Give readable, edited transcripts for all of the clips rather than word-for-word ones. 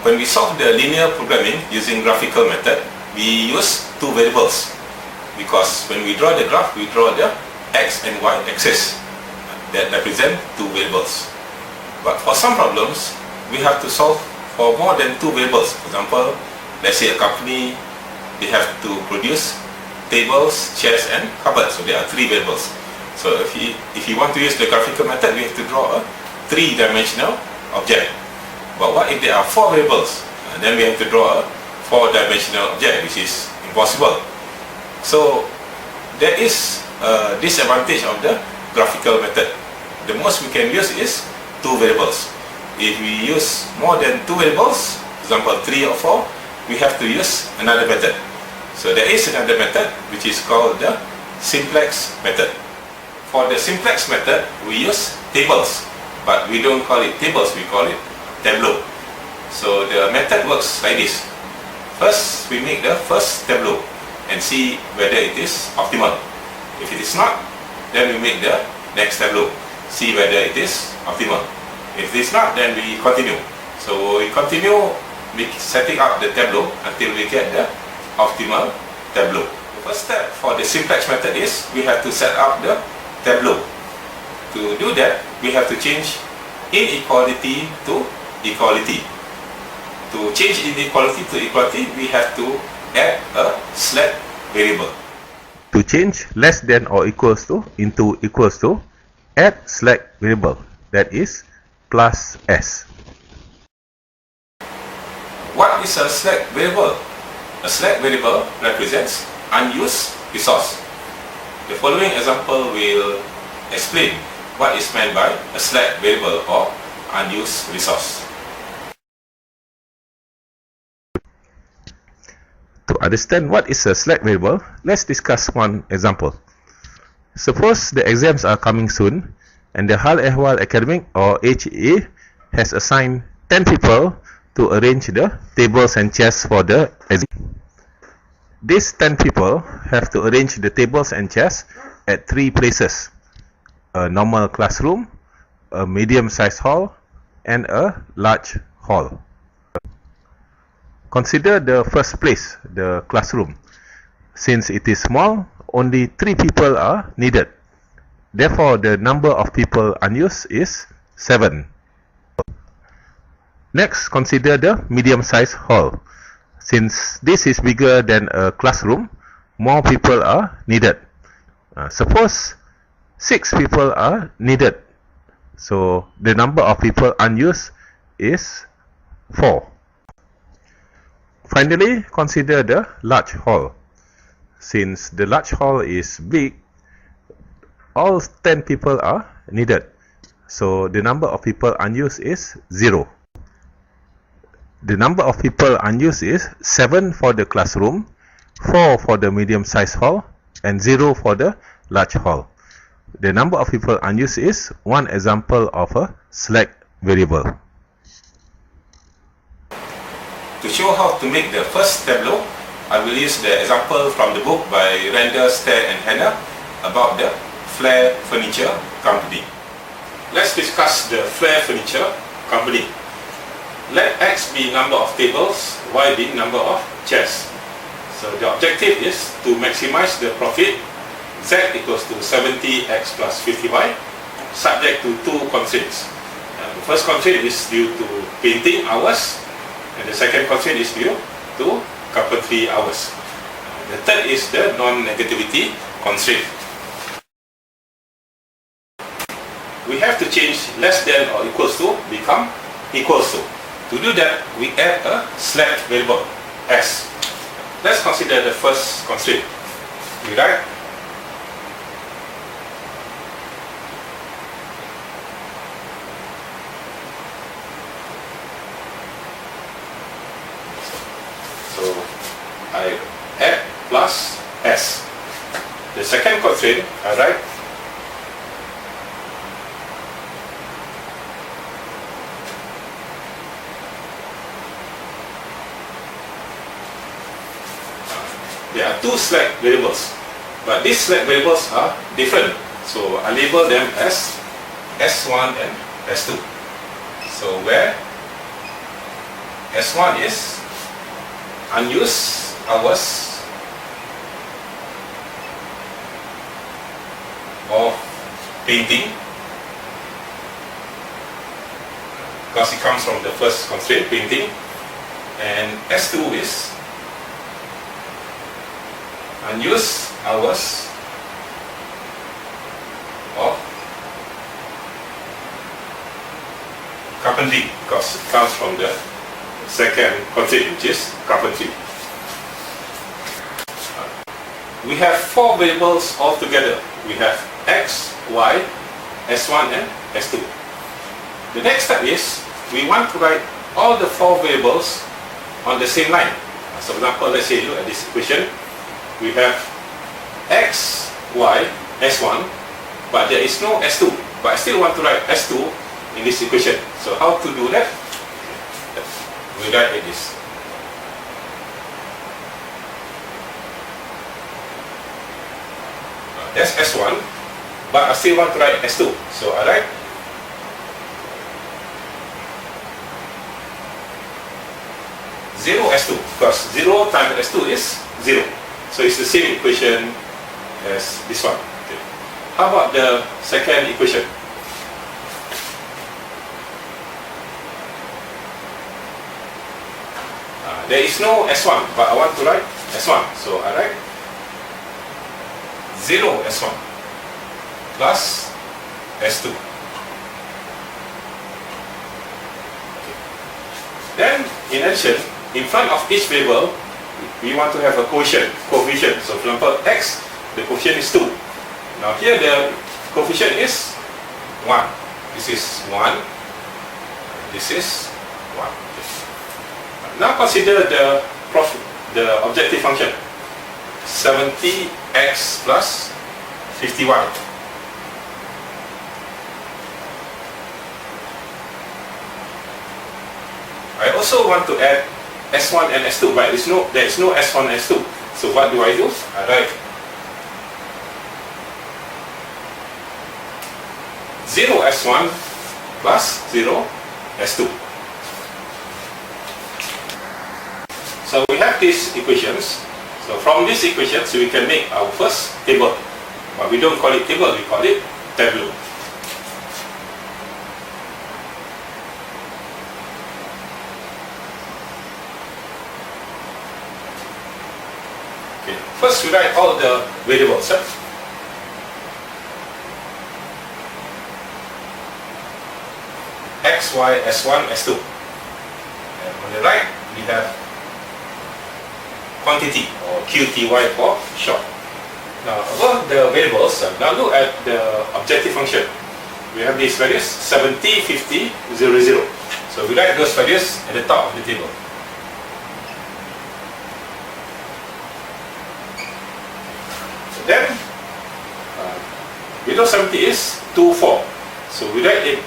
When we solve the linear programming using graphical method, we use two variables, because when we draw the graph, we draw the x and y axis that represent two variables. But for some problems, we have to solve for more than two variables. For example, let's say a company, they have to produce tables, chairs and cupboards, so there are three variables. So if you want to use the graphical method, we have to draw a three-dimensional object. But what if there are four variables? Then we have to draw a four-dimensional object, which is impossible. So there is a disadvantage of the graphical method. The most we can use is two variables. If we use more than two variables, for example 3 or 4, we have to use another method. So there is another method which is called the simplex method. For the simplex method, we use tables, but we don't call it tables, we call it tableau. So the method works like this. First, we make the first tableau and see whether it is optimal. If it is not, then we make the next tableau, see whether it is optimal. If it is not, then we continue. So we continue setting up the tableau until we get the optimal tableau. The first step for the simplex method is we have to set up the tableau. To do that, we have to change inequality to equality. To change inequality to equality, we have to add a slack variable. To change less than or equals to into equals to, add slack variable, that is plus s. What is a slack variable? A slack variable represents unused resource. The following example will explain what is meant by a slack variable or unused resource. To understand what is a slack variable, let's discuss one example. Suppose the exams are coming soon and the Hal Ehwal Academic or HEA has assigned 10 people to arrange the tables and chairs for the exam. These 10 people have to arrange the tables and chairs at 3 places: a normal classroom, a medium-sized hall, and a large hall. Consider the first place, the classroom. Since it is small, only 3 people are needed. Therefore, the number of people unused is 7. Next, consider the medium-sized hall. Since this is bigger than a classroom, more people are needed. Suppose 6 people are needed. So, the number of people unused is 4. Finally, consider the large hall. Since the large hall is big, all 10 people are needed. So the number of people unused is 0. The number of people unused is 7 for the classroom, 4 for the medium-sized hall, and 0 for the large hall. The number of people unused is one example of a slack variable. To show how to make the first tableau, I will use the example from the book by Randall, Stair and Hannah about the Flair Furniture Company. Let's discuss the Flair Furniture Company. Let X be number of tables, Y be number of chairs. So the objective is to maximize the profit. Z equals to 70x plus 50y, subject to 2 constraints. The first constraint is due to painting hours, and the second constraint is due to carpentry hours. The third is the non-negativity constraint. We have to change less than or equals to become equals to. To do that, we add a slack variable s. Let's consider the first constraint. We write I add plus s. The second constraint, I write there are 2 slack variables, but these slack variables are different, so I label them as S1 and S2. So where S1 is unused hours of painting, because it comes from the first constraint, painting. And S2 is unused hours of carpentry, because it comes from the second constraint, which is carpentry. We have four variables altogether. We have X, Y, S1 and S2. The next step is we want to write all the four variables on the same line. So for example, let's say you look at this equation. We have X, Y, S1, but there is no S2. But I still want to write S2 in this equation. So how to do that? We write like this. That's S1, but I still want to write S2. So I write zero S2, because 0 times S2 is 0. So it's the same equation as this one. Okay. How about the second equation? There is no S1, but I want to write S1. So I write 0 S1 plus S2. Okay. Then, in addition, in front of each variable, we want to have a coefficient. So for example, X, the coefficient is 2. Now here the coefficient is 1. This is 1. This is 1. Now consider the objective function. 70x plus 50y. I also want to add S1 and S2, but there is no S1 and S2. So what do? I write 0 S1 plus 0 S2. So we have these equations. So from these equations we can make our first table. But we don't call it table, we call it tableau. Okay. First we write all the variables. X, Y, S1, S2. And on the right we have quantity, or QTY for short. Now above the variables, now look at the objective function. We have these values 70, 50, 0, 0. So we write those values at the top of the table. So then below 70 is 2, 4. So we write it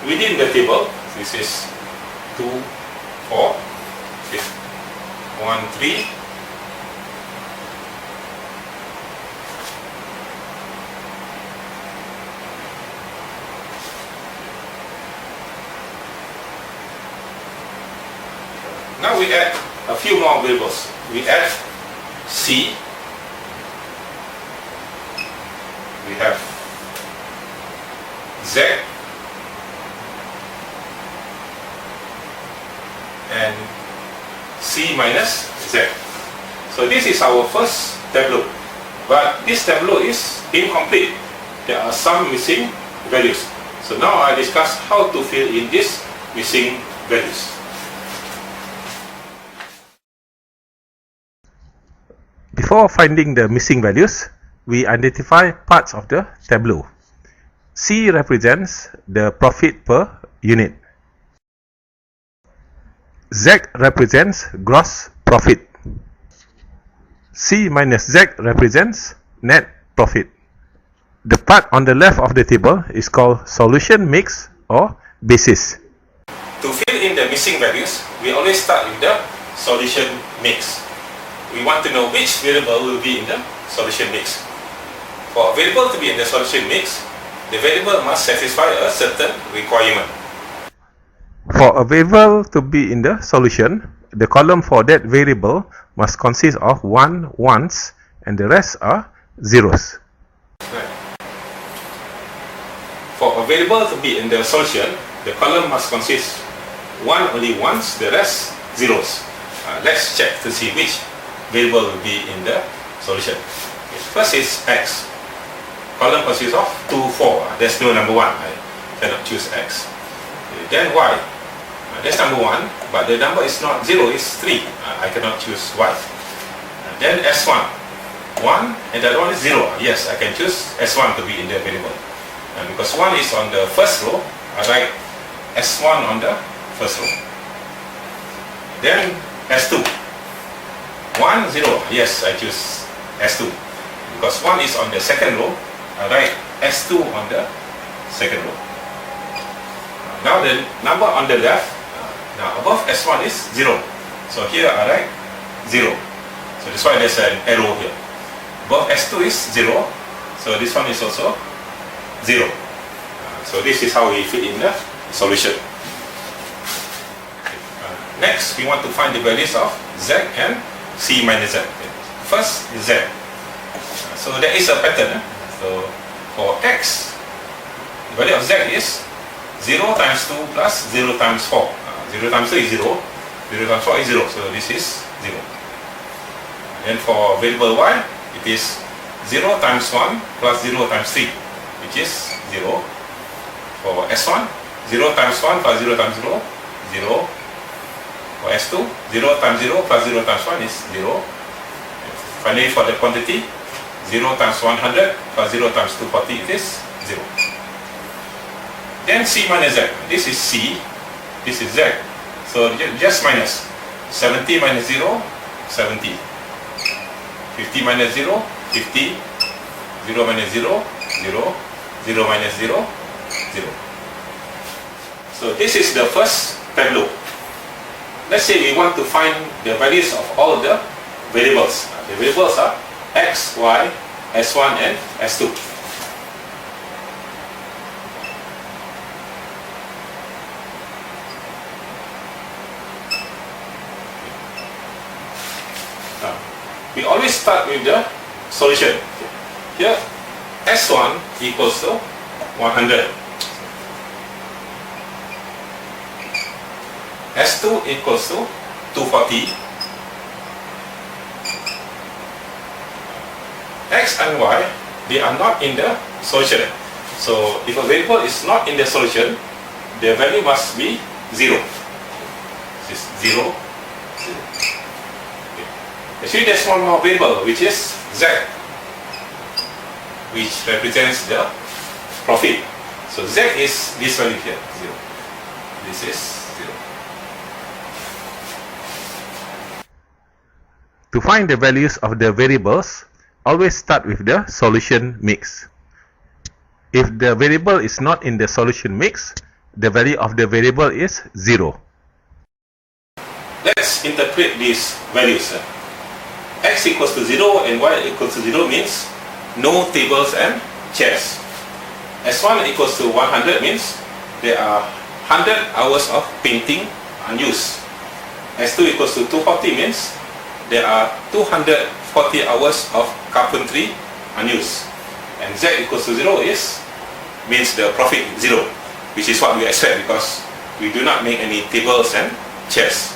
within the table. This is 2, 4. Okay. 1, 3. Now we add a few more variables. We add C. We have Z. And C minus Z. So this is our first tableau. But this tableau is incomplete. There are some missing values. So now I discuss how to fill in these missing values. Before finding the missing values, we identify parts of the tableau. C represents the profit per unit. Z represents gross profit. C minus Z represents net profit. The part on the left of the table is called solution mix or basis. To fill in the missing values, we always start with the solution mix. We want to know which variable will be in the solution mix. For a variable to be in the solution mix, the variable must satisfy a certain requirement. For a variable to be in the solution, the column for that variable must consist of 1 ones and the rest are zeros. Right. For a variable to be in the solution, the column must consist only ones, the rest zeros. Let's check to see which variable will be in the solution. Okay. First is x. Column consists of 2, 4. There's no number 1. I cannot choose x. Okay. Then y. That's number 1, but the number is not 0, it's 3. I cannot choose y. Then s1. 1 and the other one is 0. Yes, I can choose s1 to be in the variable. Because 1 is on the first row, I write s1 on the first row. Then s2. 1, 0. Yes, I choose s2. Because 1 is on the second row, I write s2 on the second row. Now the number on the left, now above s1 is 0. So here I write 0. So that's why there's an arrow here. Above s2 is 0. So this one is also 0. So this is how we fit in the solution. Next, we want to find the values of z and c minus z. First is z. So there is a pattern. So for x, the value of z is 0 times 2 plus 0 times 4. 0 times 2 is 0. 0 times 4 is 0. So this is 0. And for variable y, it is 0 times 1 plus 0 times 3, which is 0. For s1, 0 times 1 plus 0 times 0, 0. For s2, 0 times 0 plus 0 times 1 is 0. Finally, for the quantity, 0 times 100 plus 0 times 240, it is 0. Then c minus z. This is c, this is z. So just minus. 70 minus 0, 70. 50 minus 0, 50. 0 minus 0, 0. 0 minus 0, 0. So this is the first tableau. Let's say we want to find the values of all the variables. The variables are x, y, s1 and s2. We always start with the solution. Here, s1 equals to 100. s2 equals to 240. X and y, they are not in the solution. So if a variable is not in the solution, the value must be 0. This is 0, 0. Actually, there's one more variable, which is z, which represents the profit. So z is this value here, 0. This is 0. To find the values of the variables, always start with the solution mix. If the variable is not in the solution mix, the value of the variable is 0. Let's interpret these values. X equals to 0 and y equals to 0 means no tables and chairs. S1 equals to 100 means there are 100 hours of painting unused. S2 equals to 240 means there are 240 hours of carpentry unused. And Z equals to 0 means the profit 0, which is what we expect because we do not make any tables and chairs.